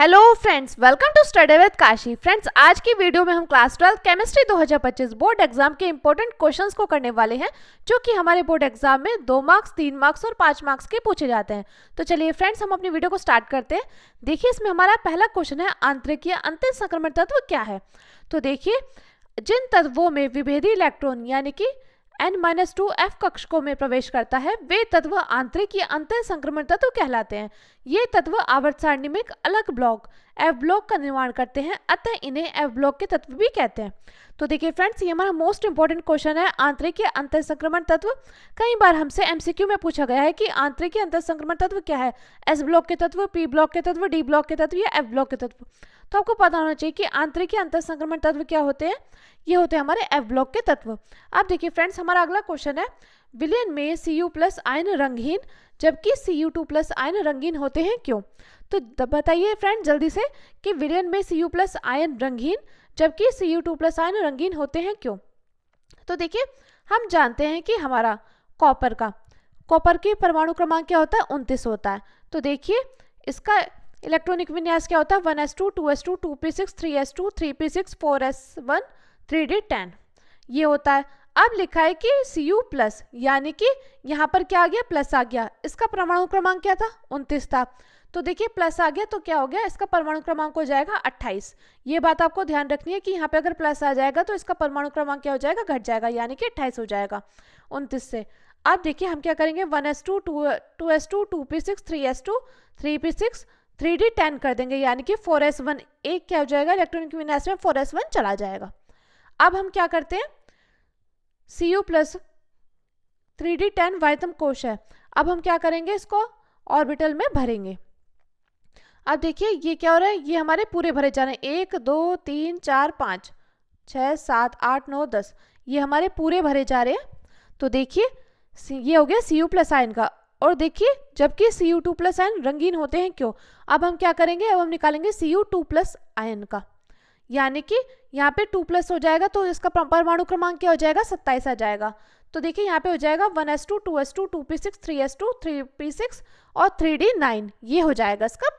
Hello friends, welcome to study with Kashi. Friends, आज की video में हम क्लास 12 केमिस्ट्री 2025 बोर्ड एग्जाम के इंपॉर्टेंट क्वेश्चंस को करने वाले हैं, जो कि हमारे बोर्ड एग्जाम में 2 मार्क्स, 3 मार्क्स और 5 मार्क्स के पूछे जाते हैं। तो चलिए फ्रेंड्स, हम अपनी वीडियो को स्टार्ट करते हैं। देखिए, इसमें हमारा पहला क्वेश्चन है, आंतरिक या अंतर संक्रमण तत्व क्या है। तो देखिए, जिन तत्वों में विभेदी इलेक्ट्रॉन यानी कि N-2 कक्षकों में प्रवेश करता है, वे तत्व आंतरिक या अंतर संक्रमण तत्व कहलाते हैं। ये तत्व आवर्त सारणी में एक अलग ब्लॉक F ब्लॉक का निर्माण करते हैं, अतः इन्हें F ब्लॉक के तत्व भी कहते हैं। तो देखिए फ्रेंड्स, ये हमारा मोस्ट इंपॉर्टेंट क्वेश्चन है, आंतरिक या अंतर संक्रमण तत्व। कई बार हमसे MCQ में पूछा गया है कि आंतरिक या अंतर संक्रमण तत्व क्या है, S ब्लॉक के तत्व, P ब्लॉक के तत्व, D ब्लॉक के तत्व या F ब्लॉक के तत्व। तो आपको पता होना चाहिए कि आंतरिक या अंतर संक्रमण तत्व क्या होते हैं। ये होते हैं हमारे F ब्लॉक के तत्व। अब देखिए फ्रेंड्स, हमारा अगला क्वेश्चन है, विलयन में Cu+ आयन रंगहीन जबकि Cu2+ आयन रंगीन होते हैं, क्यों। तो बताइए फ्रेंड जल्दी से कि विलयन में Cu+ आयन रंगहीन जबकि Cu2+ आयन रंगीन होते हैं, क्यों। तो देखिए, हम जानते हैं कि हमारा कॉपर की परमाणु क्रमांक क्या होता है, 29 होता है। तो देखिए, इसका इलेक्ट्रॉनिक विन्यास क्या होता है, 1s2 2s2 2p6 3s2 3p6 4s1 3d10 ये होता है। अब लिखा है कि Cu+ यानी कि यहाँ पर क्या आ गया, प्लस आ गया। इसका परमाणु क्रमांक क्या था, 29 था। तो देखिए, प्लस आ गया तो क्या हो गया, इसका परमाणु क्रमांक हो जाएगा 28। ये बात आपको ध्यान रखनी है कि यहाँ पे अगर प्लस आ जाएगा तो इसका परमाणु क्रमांक क्या हो जाएगा, घट जाएगा, यानी कि 28 हो जाएगा 29 से। अब देखिए, हम क्या करेंगे, 1s2 2s2 2p6 3s2 3p6 3d10 कर देंगे, यानी कि 4s1 एक क्या हो जाएगा, इलेक्ट्रॉनिक विन्यास में 4s1 चला जाएगा। अब हम क्या करते हैं, Cu+ 3d10 वायतम कोश है। अब हम क्या करेंगे, इसको ऑर्बिटल में भरेंगे। अब देखिए, ये क्या हो रहा है, ये हमारे पूरे भरे जा रहे हैं, 1 2 3 4 5 6 7 8 9 10, ये हमारे पूरे भरे जा रहे हैं। तो देखिए, ये हो गया Cu+ आयन का। और देखिए, जबकि Cu2+ आयन रंगीन होते हैं, क्यों। अब हम क्या करेंगे, अब हम निकालेंगे Cu2+ आयन का, यानी कि यहाँ पे 2+ हो जाएगा तो इसका परमाणु क्रमांक क्या हो जाएगा, 27 आ जाएगा। तो देखिए, यहाँ पे हो जाएगा 1s2 2s2 2p6 3s2 3p6 और 3d9, ये हो जाएगा इसका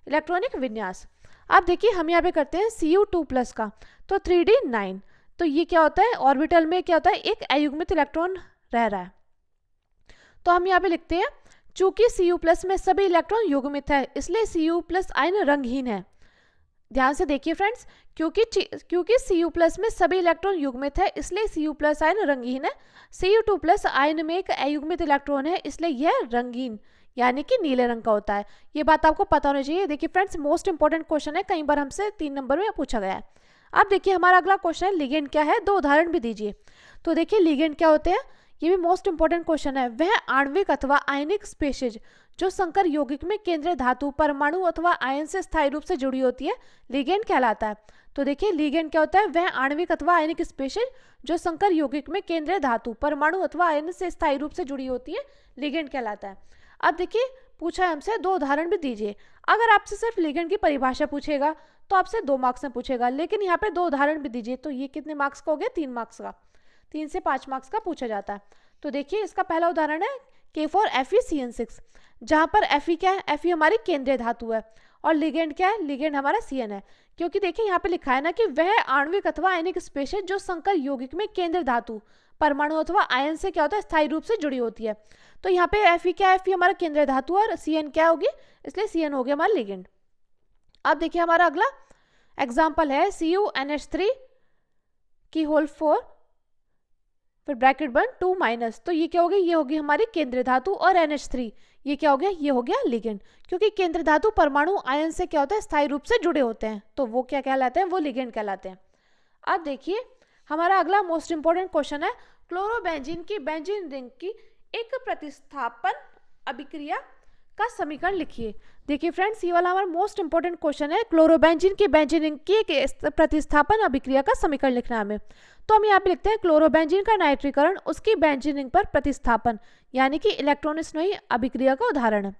इलेक्ट्रॉनिक विन्यास। अब देखिए, हम यहाँ पे करते हैं Cu2+ का, तो 3d9, तो ये क्या होता है, ऑर्बिटल में क्या होता है, एक अयुग्मित इलेक्ट्रॉन रह रहा है। तो हम यहाँ पे लिखते हैं, चूंकि Cu+ में सभी इलेक्ट्रॉन युग्मित है, इसलिए Cu+ आयन रंगहीन है। ध्यान से देखिए फ्रेंड्स, क्योंकि Cu+ में सभी इलेक्ट्रॉन युग्मित है, इसलिए Cu+ आयन रंगहीन है। Cu2+ आयन में एक अयुग्मित इलेक्ट्रॉन है, इसलिए यह रंगीन यानी कि नीले रंग का होता है। ये बात आपको पता होनी चाहिए। देखिए फ्रेंड्स, मोस्ट इंपॉर्टेंट क्वेश्चन है, कई बार हमसे 3 नंबर में पूछा गया है। अब देखिए, हमारा अगला क्वेश्चन है, लिगेंड क्या है, 2 उदाहरण भी दीजिए। तो देखिए, लिगेंड क्या होते हैं, ये भी मोस्ट इंपॉर्टेंट क्वेश्चन है। वह आणविक अथवा आयनिक स्पीशीज जो संकर यौगिक में केंद्रीय धातु, परमाणु अथवा आयन से स्थायी रूप से जुड़ी होती है, लिगेंड कहलाता है। तो देखिए, लिगेंड क्या होता है, वह आणविक अथवा आयनिक स्पीशीज जो संकर यौगिक में केंद्रीय धातु, परमाणु अथवा आयन से स्थायी रूप से जुड़ी होती है, लिगेंड कहलाता है। अब देखिए, पूछा है हमसे 2 उदाहरण भी दीजिए। अगर आपसे सिर्फ लिगेंड की परिभाषा पूछेगा तो आपसे 2 मार्क्स में पूछेगा, लेकिन यहाँ पे 2 उदाहरण भी दीजिए, तो ये कितने मार्क्स का हो गया, 3 मार्क्स का, 3 से 5 मार्क्स का पूछा जाता है। तो देखिए, इसका पहला उदाहरण है K4Fe-CN6, जहां पर Fe क्या है, Fe हमारी केंद्रीय धातु है, और लिगेंड क्या है, लिगेंड हमारा CN है। क्योंकि देखिए, यहाँ पे लिखा है ना कि वह आणविक अथवा आयनिक स्पीशीज जो संकर यौगिक में केंद्रीय धातु, परमाणु अथवा आयन से क्या होता है, स्थायी रूप से जुड़ी होती है। तो यहाँ पे Fe क्या है, Fe हमारा केंद्रीय धातु और CN क्या होगी, इसलिए CN हो गया हमारा लिगेंड। अब देखिए, हमारा अगला एग्जाम्पल है CuNH3 की होल 4 फिर ब्रैकेट बन 2-, तो ये क्या हो गया, ये होगी हमारी केंद्रीय धातु, और NH3 ये क्या हो गया, ये हो गया लिगेंड। क्योंकि केंद्रीय धातु, परमाणु आयन से क्या होता है, स्थायी रूप से जुड़े होते हैं, तो वो क्या कहलाते हैं, वो लिगेंड कहलाते हैं। अब देखिए, हमारा अगला मोस्ट इंपॉर्टेंट क्वेश्चन है, क्लोरोबेंजीन की बेंजीन रिंग की एक प्रतिस्थापन अभिक्रिया का समीकरण लिखिए। देखिए फ्रेंड्स, ये वाला हमारा मोस्ट इंपॉर्टेंट क्वेश्चन है, क्लोरोबेंजीन की बेंजीन रिंग की एक प्रतिस्थापन अभिक्रिया का समीकरण लिखना है हमें। तो हम यहाँ पे लिखते हैं, क्लोरोबेंजीन का नाइट्रीकरण उसकी बेंजीन रिंग पर प्रतिस्थापन यानी कि इलेक्ट्रॉन स्नोई अभिक्रिया का उदाहरण है।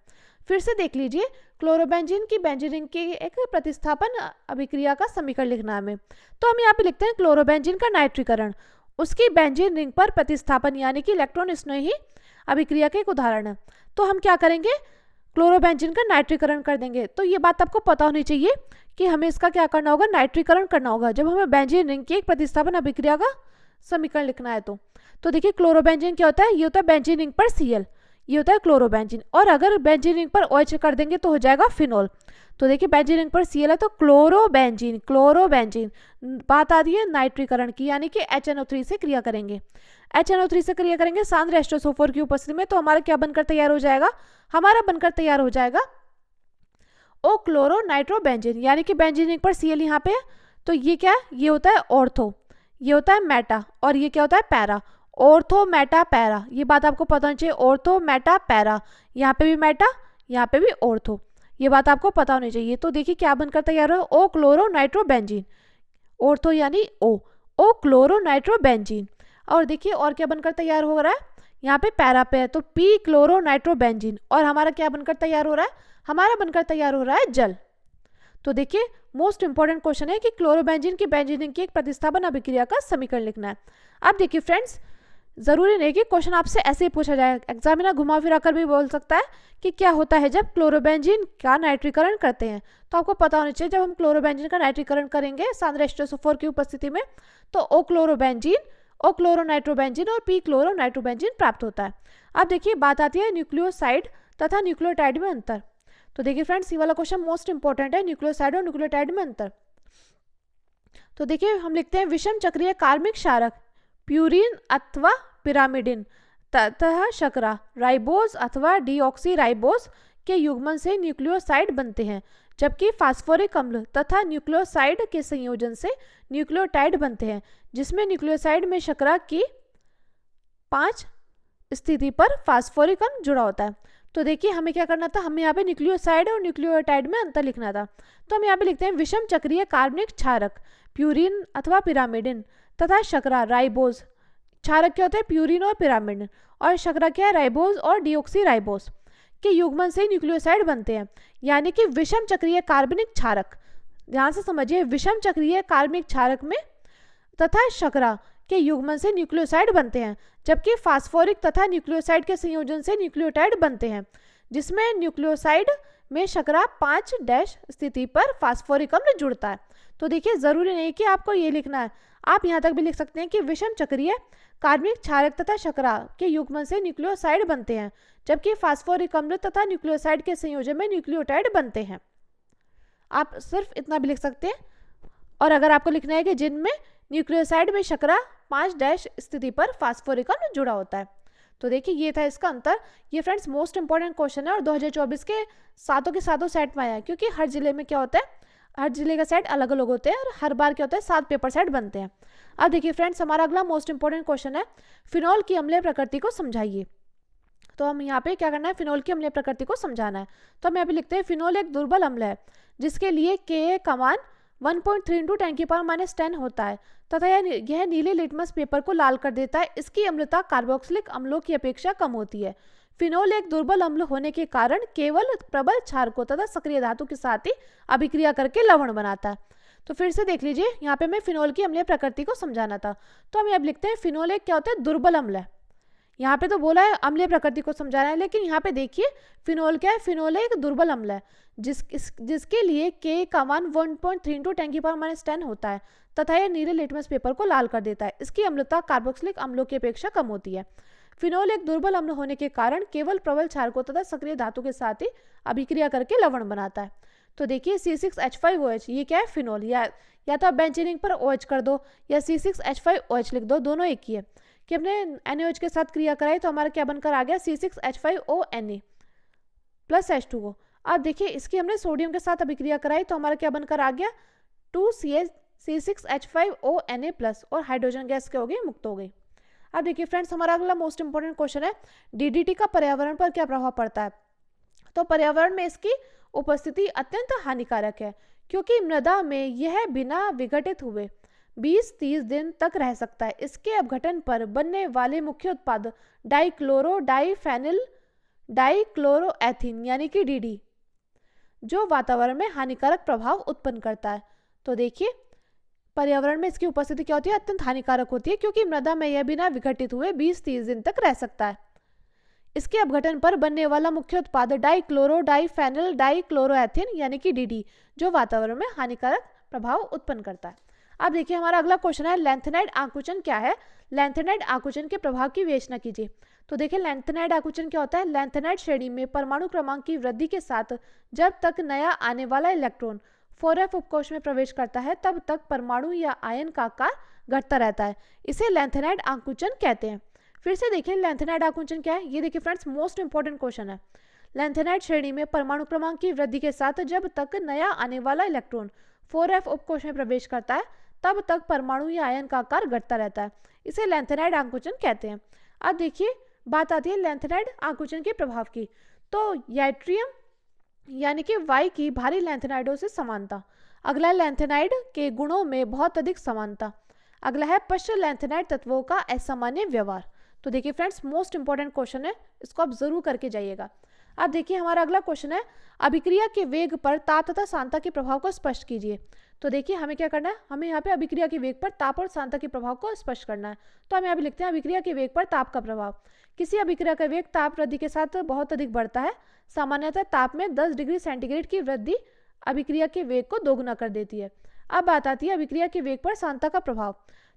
फिर से देख लीजिए, क्लोरोबेंजीन की बेंजीन रिंग की एक प्रतिस्थापन अभिक्रिया का समीकरण लिखना है हमें। तो हम यहाँ पे लिखते हैं, क्लोरोबेंजीन का नाइट्रीकरण उसकी बेंजीन रिंग पर प्रतिस्थापन यानी कि इलेक्ट्रॉन स्नोई अभिक्रिया का एक उदाहरण है। तो हम क्या करेंगे, क्लोरोबेंजीन का नाइट्रीकरण कर देंगे। तो ये बात आपको पता होनी चाहिए कि हमें इसका क्या करना होगा, नाइट्रीकरण करना होगा जब हमें बेंजीन रिंग की एक प्रतिस्थापन अभिक्रिया का समीकरण लिखना है। तो देखिए क्लोरोबेंजीन क्या होता है, ये होता है बेंजीन रिंग पर Cl, ये होता है क्लोरोबेंजीन, और अगर बेंजीन रिंग पर OH कर देंगे तो हो जाएगा फिनोल। तो देखिए बेंजीन रिंग पर Cl है तो क्लोरोबेंजीन, क्लोरोबेंजीन बात आती है नाइट्रीकरण की, यानी कि HNO3 से क्रिया करेंगे। HNO3 से क्रिया करेंगे सांद्र H2SO4 की उपस्थिति में, तो हमारा क्या बनकर तैयार हो जाएगा, हमारा बनकर तैयार हो जाएगा ओ क्लोरो नाइट्रोबेंजीन, यानी कि बेंजीन रिंग पर Cl यहाँ पे है, तो ये क्या है, ये होता है ऑर्थो, ये होता है मेटा, और ये क्या होता है पैरा। ऑर्थो मेटा पैरा, ये बात आपको पता होनी चाहिए, ऑर्थो मेटा पैरा, यहाँ पे भी मेटा, यहाँ पे भी ऑर्थो, ये बात आपको पता होनी चाहिए। तो देखिए क्या बनकर तैयार हो, ओ क्लोरो नाइट्रोबेंजीन, ऑर्थो यानी ओ क्लोरो नाइट्रोबेंजीन। और देखिए और क्या बनकर तैयार हो रहा है, यहाँ पे पैरा पे है तो पी क्लोरो नाइट्रोबेंजीन, और हमारा क्या बनकर तैयार हो रहा है, हमारा बनकर तैयार हो रहा है जल। तो देखिए मोस्ट इंपॉर्टेंट क्वेश्चन है कि क्लोरोबेंजीन की बेंजीन रिंग की एक प्रतिस्थापन अभिक्रिया का समीकरण लिखना है। अब देखिए फ्रेंड्स, जरूरी नहीं कि क्वेश्चन आपसे ऐसे ही पूछा जाए, एग्जामिनर घुमा फिरा कर भी बोल सकता है कि क्या होता है जब क्लोरोबेंजीन का नाइट्रीकरण करते हैं। तो आपको पता होना चाहिए जब हम क्लोरोबेंजीन का नाइट्रीकरण करेंगे सांद्र H2SO4 की उपस्थिति में तो ओ क्लोरोबेंजीन, ओ क्लोरो नाइट्रोबेंजीन और पी क्लोरो नाइट्रोबेंजीन प्राप्त होता है। अब देखिए बात आती है न्यूक्लियोसाइड तथा न्यूक्लियोटाइड में अंतर। तो देखिए फ्रेंड्स, ये वाला क्वेश्चन मोस्ट इंपॉर्टेंट है, न्यूक्लियोसाइड और न्यूक्लियोटाइड में अंतर। तो देखिए हम लिखते हैं विषम चक्रीय कार्बनिक क्षारक प्यूरिन अथवा पिरामिडिन तथा शर्करा राइबोज अथवा डीऑक्सी राइबोज के युग्मन से न्यूक्लियोसाइड बनते हैं, जबकि फास्फोरिक अम्ल तथा न्यूक्लियोसाइड के संयोजन से न्यूक्लियोटाइड बनते हैं, जिसमें न्यूक्लियोसाइड में शर्करा की 5 स्थिति पर फास्फोरिक अम्ल जुड़ा होता है। तो देखिए हमें क्या करना था, हमें यहाँ पे न्यूक्लियोसाइड और न्यूक्लियोटाइड में अंतर लिखना था। तो हम यहाँ पे लिखते हैं विषम चक्रीय कार्बनिक क्षारक प्यूरिन अथवा पिरामिडिन तथा शर्करा राइबोज, क्षारक क्या होते हैं प्यूरिन और पिरामिडिन, और शर्करा क्या है राइबोज और डीऑक्सी राइबोज के युग्मन से न्यूक्लियोसाइड बनते हैं, यानी कि विषम चक्रीय कार्बनिक क्षारक, ध्यान से समझिए, विषम चक्रीय कार्बनिक क्षारक में तथा शर्करा के युग्मन से न्यूक्लियोसाइड बनते हैं, जबकि फास्फोरिक तथा न्यूक्लियोसाइड के संयोजन से न्यूक्लियोटाइड बनते हैं, जिसमें न्यूक्लियोसाइड में शर्करा 5' स्थिति पर फास्फोरिक अम्ल जुड़ता है। तो देखिए जरूरी नहीं कि आपको ये लिखना है, आप यहाँ तक भी लिख सकते हैं कि विषम चक्रीय कार्बनिक क्षारक तथा शर्करा के युग्मन से न्यूक्लियोसाइड बनते हैं, जबकि फास्फोरिक अम्ल तथा न्यूक्लियोसाइड के संयोजन में न्यूक्लियोटाइड बनते हैं। आप सिर्फ इतना भी लिख सकते हैं। और अगर आपको लिखना है कि जिनमें न्यूक्लियोसाइड में शर्करा 5' स्थिति पर फास्फोरिक अम्ल जुड़ा होता है। तो देखिए ये था इसका अंतर। ये फ्रेंड्स मोस्ट इंपॉर्टेंट क्वेश्चन है और 2024 के सातों के सातों सेट में आया है, क्योंकि हर जिले में क्या होता है, हर जिले का सेट अलग अलग होते हैं और हर बार क्या होता है 7 पेपर सेट बनते हैं। अब देखिए फ्रेंड्स, हमारा अगला मोस्ट इंपॉर्टेंट क्वेश्चन है फिनॉल की अम्लीय प्रकृति को समझाइए। तो हम यहाँ पे क्या करना है, फिनॉल की अम्लीय प्रकृति को समझाना है। तो हम यहाँ पे लिखते हैं फिनॉल एक दुर्बल अम्ल है जिसके लिए Ka का मान 1.3 × 10⁻10 होता है तथा यह नीले लिटमस पेपर को लाल कर देता है। इसकी अम्लता कार्बोक्सिलिक अम्लों की अपेक्षा कम होती है। फिनॉल एक दुर्बल अम्ल होने के कारण केवल प्रबल क्षारकों तथा सक्रिय धातु के साथ ही अभिक्रिया करके लवण बनाता है। तो फिर से देख लीजिए, यहाँ पे मैं फिनॉल की अम्लीय प्रकृति को समझाना था। तो हम यहाँ लिखते हैं फिनॉल एक क्या होता है, दुर्बल अम्ल है। यहाँ पे तो बोला है अम्लीय प्रकृति को समझाना है, लेकिन यहाँ पे देखिए फिनॉल क्या है, फिनॉल एक दुर्बल अम्ल है जिसके लिए Ka का मान 1.3 × 10⁻10 होता है तथा यह नीले लिटमस पेपर को लाल कर देता है। इसकी अम्लता कार्बोक्सिलिक अम्लों की अपेक्षा कम होती है। फिनॉल एक दुर्बल अम्ल होने के कारण केवल प्रबल क्षारकों तथा सक्रिय धातु के साथ ही अभिक्रिया करके लवण बनाता है। तो देखिए C6H5OH ये क्या है, फिनॉल, या तो आप बेंजीन रिंग पर OH कर दो या C6H5OH लिख दो, दोनों एक ही है। कि हमने NaOH के साथ क्रिया कराई तो हमारा क्या बनकर आ गया, C6H5ONa प्लस H2O। अब देखिए इसकी हमने सोडियम के साथ अभिक्रिया कराई तो हमारा क्या बनकर आ गया, 2C6H5ONa प्लस, और हाइड्रोजन गैस क्या हो गई, मुक्त हो गई। अब देखिए फ्रेंड्स, हमारा अगला मोस्ट इंपॉर्टेंट क्वेश्चन है DDT का पर्यावरण पर क्या प्रभाव पड़ता है। तो पर्यावरण में इसकी उपस्थिति अत्यंत हानिकारक है, क्योंकि मृदा में यह बिना विघटित हुए 20-30 दिन तक रह सकता है। इसके अपघटन पर बनने वाले मुख्य उत्पाद डाइक्लोरो डाइफेनिल डाइक्लोरोएथीन यानी कि DD, जो वातावरण में हानिकारक प्रभाव उत्पन्न करता है। तो देखिए पर्यावरण में इसकी उपस्थिति क्या होती है, अत्यंत हानिकारक होती है, क्योंकि मृदा में यह बिना विघटित हुए 20-30 दिन तक रह सकता है। इसके अपघटन पर बनने वाला मुख्य उत्पाद डाइक्लोरो डाइफेनिल डाइक्लोरोएथिन यानी कि डीडी, जो वातावरण में हानिकारक प्रभाव उत्पन्न करता है। अब देखिए हमारा अगला क्वेश्चन है लैंथेनाइड आकुंचन क्या है। लैंथेनाइड आकुंचन के प्रभाव की विवेचना कीजिए। तो देखिए लैंथेनाइड आकुंचन क्या होता है। लैंथेनाइड श्रेणी में परमाणु क्रमांक की वृद्धि के साथ जब तक नया आने वाला इलेक्ट्रॉन 4f उपकोष में प्रवेश करता है तब तक परमाणु या आयन का आकार घटता रहता है। इसे लैंथेनाइड आकुंचन कहते हैं। फिर से देखिए लैंथेनाइड आकुंचन क्या है। ये देखिए फ्रेंड्स मोस्ट इंपॉर्टेंट क्वेश्चन है। लैंथेनाइड श्रेणी में परमाणु क्रमांक की वृद्धि के साथ जब तक नया आने वाला इलेक्ट्रॉन 4f उपकोष में प्रवेश करता है तब तक परमाणु या आयन का आकार घटता रहता है। इसे लैंथेनाइड आकुंचन कहते हैं। अब देखिए बात आती है लैंथेनाइड आकुंचन के प्रभाव की। तो याट्रियम यानी कि वाई की भारी लैंथेनाइडों से समानता। अगला है लैंथेनाइड के गुणों में बहुत अधिक समानता। अगला है पश्च लैंथेनाइड तत्वों का असामान्य व्यवहार। तो देखिए फ्रेंड्स मोस्ट इंपॉर्टेंट क्वेश्चन है, इसको आप जरूर करके जाइएगा। अब देखिए हमारा अगला क्वेश्चन है अभिक्रिया के वेग पर ताप तथा सांता के प्रभाव को स्पष्ट कीजिए। तो देखिए हमें क्या करना है, हमें यहाँ पे अभिक्रिया के वेग पर ताप और सांता के प्रभाव को स्पष्ट करना है। तो हम यहाँ पे लिखते हैं अभिक्रिया के वेग पर ताप का प्रभाव। किसी अभिक्रिया का वेग ताप वृद्धि के साथ बहुत अधिक बढ़ता है। सामान्यतः ताप में 10 डिग्री सेंटीग्रेड की वृद्धि अभिक्रिया के वेग को दोगुना कर देती है। अब बात आती है अभिक्रिया के वेग पर सांता का प्रभाव।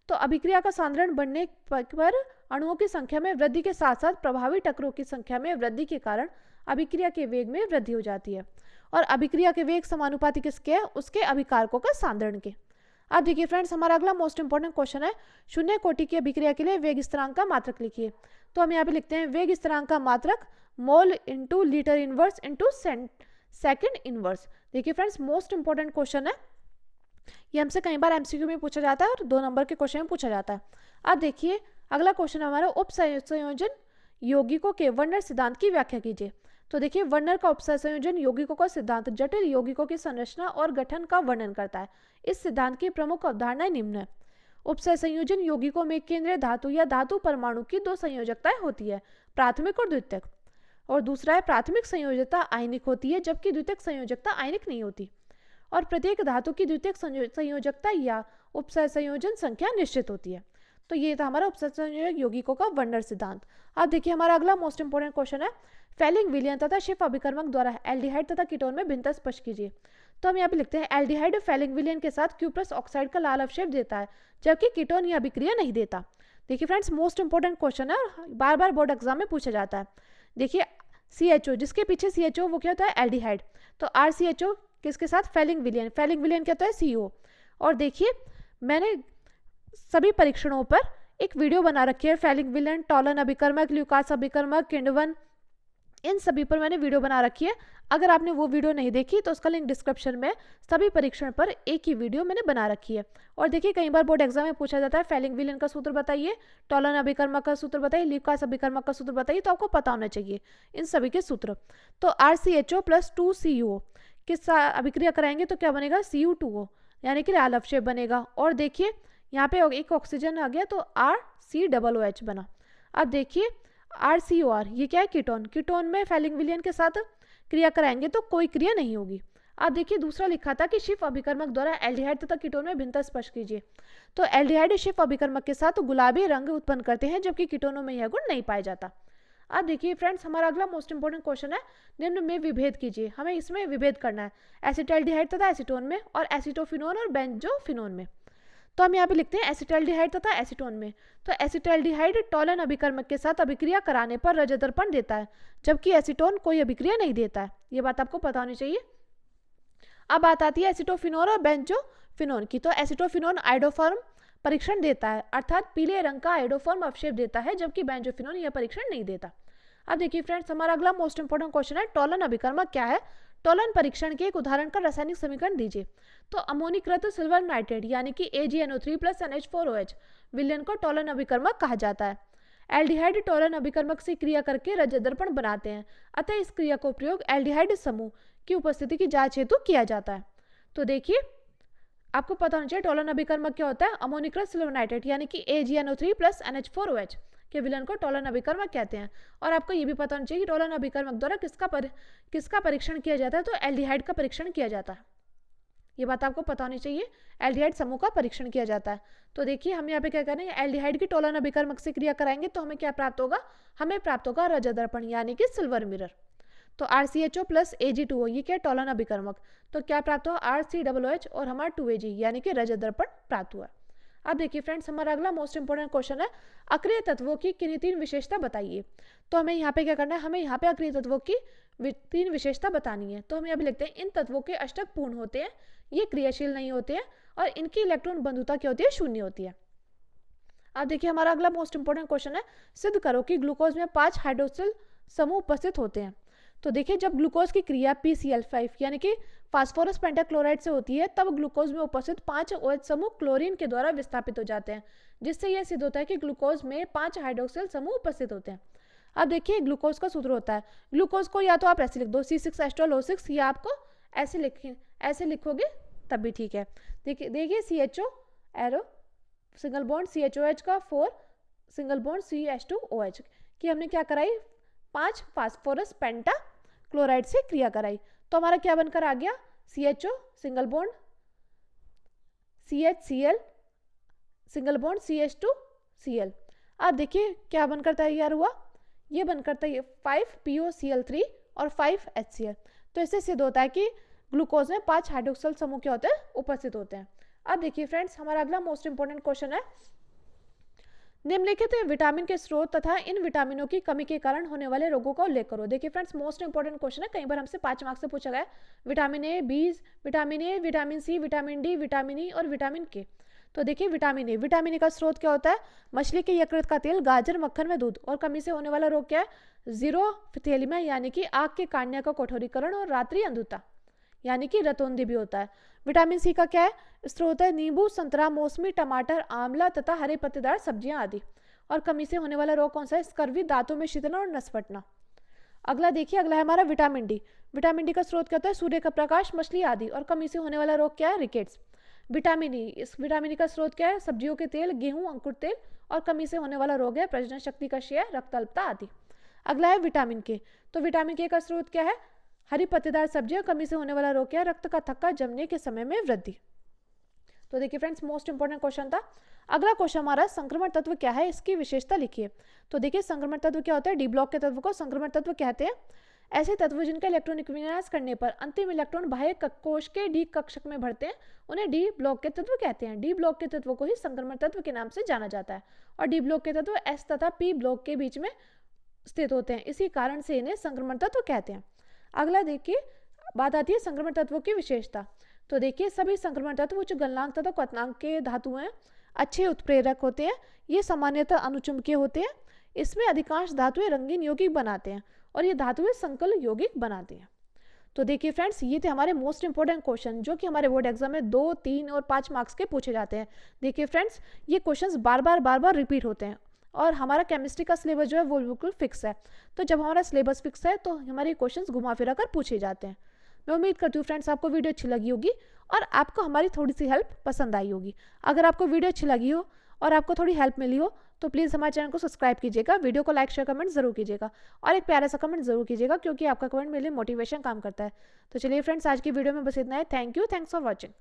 तो अभिक्रिया का सांद्रण बढ़ने पर अणुओं की संख्या में वृद्धि के साथ साथ प्रभावी टकरों की संख्या में वृद्धि के कारण अभिक्रिया के वेग में वृद्धि हो जाती है। और अभिक्रिया के वेग समानुपाती किसके है, उसके अभिकारकों का सांद्रण के। अब देखिए फ्रेंड्स हमारा अगला मोस्ट इंपॉर्टेंट क्वेश्चन है शून्य कोटि की अभिक्रिया के लिए वेग स्थिरांक का मात्रक लिखिए। तो हम यहाँ पे लिखते हैं वेग स्थिरांक का मात्रक mole into litre inverse into second inverse. देखिए फ्रेंड्स मोस्ट इंपॉर्टेंट क्वेश्चन है, ये हमसे कई बार एमसीक्यू में पूछा जाता है और 2 नंबर के क्वेश्चन में पूछा जाता है। अब देखिए अगला क्वेश्चन हमारा उपसंयोजन यौगिकों के वर्नर सिद्धांत की व्याख्या कीजिए। तो देखिए वर्नर का उपसंयोजन यौगिकों का सिद्धांत जटिल यौगिकों की संरचना और गठन का वर्णन करता है। इस सिद्धांत की प्रमुख अवधारणाएं निम्न है। उपसंयोजन यौगिकों में केंद्रीय धातु या धातु परमाणु की 2 संयोजकताएं होती है, प्राथमिक और द्वितीयक। और दूसरा है प्राथमिक संयोजकता आयनिक होती है जबकि द्वितीयक संयोजकता आयनिक नहीं होती। और प्रत्येक धातु की द्वितीयक संयोजकता या उपसंयोजन संख्या निश्चित होती है। तो ये था हमारा उपसंयोजक यौगिकों का वर्नर सिद्धांत। अब देखिए हमारा अगला मोस्ट इंपोर्टेंट क्वेश्चन है फेलिंग विलयन तथा शिफ अभिकर्मक द्वारा एल्डिहाइड तथा कीटोन में भिन्नता स्पष्ट कीजिए। तो हम यहाँ पे लिखते हैं एल्डिहाइड फेलिंग विलयन के साथ क्यूप्रस ऑक्साइड का लाल अवशेष देता है जबकि कीटोन यह अभिक्रिया नहीं देता। देखिए फ्रेंड्स मोस्ट इंपोर्टेंट क्वेश्चन है और बार बार बोर्ड एग्जाम में पूछा जाता है। देखिए CHO जिसके पीछे CHO वो क्या होता है एल्डिहाइड। तो RCHO किसके साथ फेलिंग विलयन क्या होता है CO। और देखिए मैंने सभी परीक्षणों पर एक वीडियो बना रखी है, फेलिंग विलयन, टॉलन अभिकर्मक, ल्यूकास अभिकर्मक, किंडवन, इन सभी पर मैंने वीडियो बना रखी है। अगर आपने वो वीडियो नहीं देखी तो उसका लिंक डिस्क्रिप्शन में, सभी परीक्षण पर एक ही वीडियो मैंने बना रखी है। और देखिए कई बार बोर्ड एग्जाम में पूछा जाता है फेलिंग विलयन का सूत्र बताइए, टॉलन अभिकर्मक का सूत्र बताइए, ल्यूकास अभिकर्मक का सूत्र बताइए। तो आपको पता होना चाहिए इन सभी के सूत्र। तो RCHO + 2CuO किस अभिक्रिया कराएंगे तो क्या बनेगा Cu2O यानी कि लाल अवशेष बनेगा। और देखिए यहाँ पे एक ऑक्सीजन आ गया तो RCOOH बना। अब देखिए RCOR ये क्या है कीटोन। कीटोन में फेलिंग विलयन के साथ क्रिया कराएंगे तो कोई क्रिया नहीं होगी। अब देखिए दूसरा लिखा था कि शिफ अभिकर्मक द्वारा एल्डिहाइड तथा कीटोन में भिन्नता स्पष्ट कीजिए। तो एल्डिहाइड शिफ अभिकर्मक के साथ गुलाबी रंग उत्पन्न करते हैं जबकि कीटोनों में यह गुण नहीं पाया जाता। अब देखिए फ्रेंड्स हमारा अगला मोस्ट इंपोर्टेंट क्वेश्चन है निम्न में विभेद कीजिए। हमें इसमें विभेद करना है एसिटाल्डिहाइड तथा एसीटोन में और एसिटोफिनोन और बेंजोफिनोन में। तो हम यहाँ पे लिखते हैं एसिटाल्डिहाइड तथा एसीटोन में। तो एसिटाल्डिहाइड टॉलन अभिकर्मक के साथ अभिक्रिया कराने पर रजतर्पण देता है जबकि एसीटोन कोई अभिक्रिया नहीं देता है। ये बात आपको पता होनी चाहिए। अब बात आती है एसिटोफिनोन और बेंजोफिनोन की। तो एसिटोफिनोन आयोडोफॉर्म परीक्षण देता है अर्थात पीले रंग का आयोडोफॉर्म अवशेष देता है जबकि बेंजोफिनोन यह परीक्षण नहीं देता। अब देखिए फ्रेंड्स हमारा अगला मोस्ट इंपोर्टेंट क्वेश्चन है टॉलन अभिकर्मक क्या है। टॉलन परीक्षण के एक उदाहरण का रासायनिक समीकरण दीजिए। तो अमोनीकृत सिल्वर नाइट्रेट यानी कि AgNO3 + NH4OH विलयन को टॉलन अभिकर्मक कहा जाता है। एल्डिहाइड टॉलन अभिकर्मक से क्रिया करके रजतर्पण बनाते हैं, अतः इस क्रिया को प्रयोग एल्डिहाइड समूह की उपस्थिति की जांच हेतु किया जाता है। तो देखिए आपको पता होना चाहिए टॉलन अभिकर्मक क्या होता है। अमोनीकृत सिल्वर नाइट्रेट यानी कि AgNO3 + NH4OH के विलयन को टॉलन अभिकर्मक कहते हैं। और आपको ये भी पता होना चाहिए कि टॉलन अभिकर्मक द्वारा किसका परीक्षण किया जाता है। तो एल्डिहाइड का परीक्षण किया जाता है। ये बात आपको पता होनी चाहिए। एल्डिहाइड समूह का परीक्षण किया जाता है। तो देखिए हम यहाँ पे क्या करेंगे, एल्डिहाइड की टोलन अभिकर्मक से क्रिया कराएंगे तो हमें क्या प्राप्त होगा, हमें प्राप्त होगा रजत दर्पण यानी कि सिल्वर मिरर। तो RCHO प्लस Ag2O ये क्या टोलन अभिकर्मक, तो क्या प्राप्त हुआ RCOOH और हमारा 2Ag यानी कि रजत दर्पण प्राप्त हुआ। अब देखिए फ्रेंड्स हमारा अगला मोस्ट इंपोर्टेंट क्वेश्चन है, अक्रिय तत्वों की किन्हीं 3 विशेषता बताइए। तो हमें यहाँ पे क्या करना है, हमें यहाँ पे अक्रिय तत्वों की 3 विशेषता बतानी है। तो हम यहाँ पे लिखते हैं इन तत्वों के अष्टक पूर्ण होते हैं, ये क्रियाशील नहीं होते हैं और इनकी इलेक्ट्रॉन बंधुता क्या होती है, शून्य होती है। अब देखिए हमारा अगला मोस्ट इंपोर्टेंट क्वेश्चन है, सिद्ध करो कि ग्लूकोज में 5 हाइड्रोक्सिल समूह उपस्थित होते हैं। तो देखिए जब ग्लूकोज की क्रिया PCl5 यानी कि फास्फोरस पेंटाक्लोराइड से होती है तब ग्लूकोज में उपस्थित 5 OH समूह क्लोरीन के द्वारा विस्थापित हो जाते हैं, जिससे यह सिद्ध होता है कि ग्लूकोज में 5 हाइड्रोक्सिल समूह उपस्थित होते हैं। अब देखिए ग्लूकोज का सूत्र होता है, ग्लूकोज को या तो आप ऐसे लिख दो C6H12O6 या आपको ऐसे लिखोगे तब भी ठीक है। देखिए CHO arrow single bond CHOH का 4 सिंगल बॉन्ड CH2OH की हमने क्या कराई, 5 फास्फोरस पेंटा क्लोराइड से क्रिया कराई। तो हमारा क्या बनकर आ गया, CHO single bond CHCl single bond CH2Cl। अब देखिए क्या बनकर तैयार हुआ, ये बनकर तैयार 5POCl3 और 5HCl। तो इससे सिद्ध होता है कि ग्लूकोज में 5 हाइड्रोक्सिल समूह क्या होते हैं, उपस्थित होते हैं। अब देखिए फ्रेंड्स हमारा अगला मोस्ट इंपोर्टेंट क्वेश्चन है, निम्नलिखित विटामिन के स्रोत तथा इन विटामिनों की कमी के कारण होने वाले रोगों का उल्लेख करो। देखिए फ्रेंड्स मोस्ट इंपोर्टेंट क्वेश्चन है, कई बार हमसे 5 मार्क्स से पूछा गया, vitamin A, vitamin A, vitamin C, vitamin D, vitamin E और विटामिन के। तो देखिए विटामिन ए का स्रोत क्या होता है, मछली के यकृत का तेल, गाजर, मक्खन में दूध। और कमी से होने वाला रोग क्या है, जीरोफिथेलिया यानी कि आंख के कार्निया का कठोरीकरण और रात्रि अंधुता यानी कि रतौंधी भी होता है। विटामिन सी का क्या है, स्रोत है नींबू, संतरा, मौसमी, टमाटर, आंवला तथा हरे पत्तेदार सब्जियां आदि। और कमी से होने वाला रोग कौन सा है, स्कर्वी, दांतों में शीतलन और नस फटना। अगला देखिए, अगला है हमारा विटामिन डी। विटामिन डी का स्रोत क्या होता है, सूर्य का प्रकाश, मछली आदि। और कमी से होने वाला रोग क्या है, रिकेट्स। विटामिन ई, इस विटामिन ई का स्रोत क्या है, सब्जियों के तेल, गेहूं, अंकुर तेल। और कमी से होने वाला रोग है प्रजनन शक्ति का क्षय, रक्त अल्पता आदि। अगला है विटामिन के। तो विटामिन के का स्रोत क्या है, हरी पत्तेदार सब्जियां। कमी से होने वाला रोग क्या है, रक्त का थक्का, जमने के समय में वृद्धि। तो देखिए फ्रेंड्स मोस्ट इंपोर्टेंट क्वेश्चन था। अगला क्वेश्चन हमारा, संक्रमण तत्व क्या है, इसकी विशेषता लिखिए। तो देखिए संक्रमण तत्व क्या होता है, डी ब्लॉक के तत्व को संक्रमण तत्व कहते हैं। ऐसे तत्व जिनका इलेक्ट्रॉनिक विन्यास करने पर अंतिम इलेक्ट्रॉन बाह्य कोश के डी कक्षक में भरते हैं उन्हें डी ब्लॉक के तत्व कहते हैं। डी ब्लॉक के तत्व को ही संक्रमण तत्व के नाम से जाना जाता है। और डी ब्लॉक के तत्व एस तथा पी ब्लॉक के बीच में स्थित होते हैं, इसी कारण से इन्हें संक्रमण तत्व कहते हैं। अगला देखिए बात आती है संक्रमण तत्वों की विशेषता। तो देखिए सभी संक्रमण तत्व उच्च गलनांक तथा क्वथनांक के धातु हैं, अच्छे उत्प्रेरक होते हैं, ये सामान्यतः अनुचुंबकीय होते हैं। इसमें अधिकांश धातुएं रंगीन यौगिक बनाते हैं और ये धातुएं संकल यौगिक बनाते हैं। तो देखिए फ्रेंड्स ये थे हमारे मोस्ट इंपोर्टेंट क्वेश्चन जो कि हमारे बोर्ड एग्जाम में 2, 3 और 5 मार्क्स के पूछे जाते हैं। देखिए फ्रेंड्स ये क्वेश्चंस बार बार रिपीट होते हैं और हमारा केमिस्ट्री का सिलेबस जो है वो बिल्कुल फिक्स है। तो जब हमारा सिलेबस फिक्स है तो हमारे क्वेश्चंस घुमा फिरा कर पूछे जाते हैं। मैं उम्मीद करती हूँ फ्रेंड्स आपको वीडियो अच्छी लगी होगी और आपको हमारी थोड़ी सी हेल्प पसंद आई होगी। अगर आपको वीडियो अच्छी लगी हो और आपको थोड़ी हेल्प मिली हो तो प्लीज़ हमारे चैनल को सब्सक्राइब कीजिएगा, वीडियो को लाइक शेयर कमेंट जरूर कीजिएगा और एक प्यारा सा कमेंट जरूर कीजिएगा क्योंकि आपका कमेंट मेरे लिए मोटिवेशन काम करता है। तो चलिए फ्रेंड्स आज की वीडियो में बस इतना है। Thank you, thanks for watching.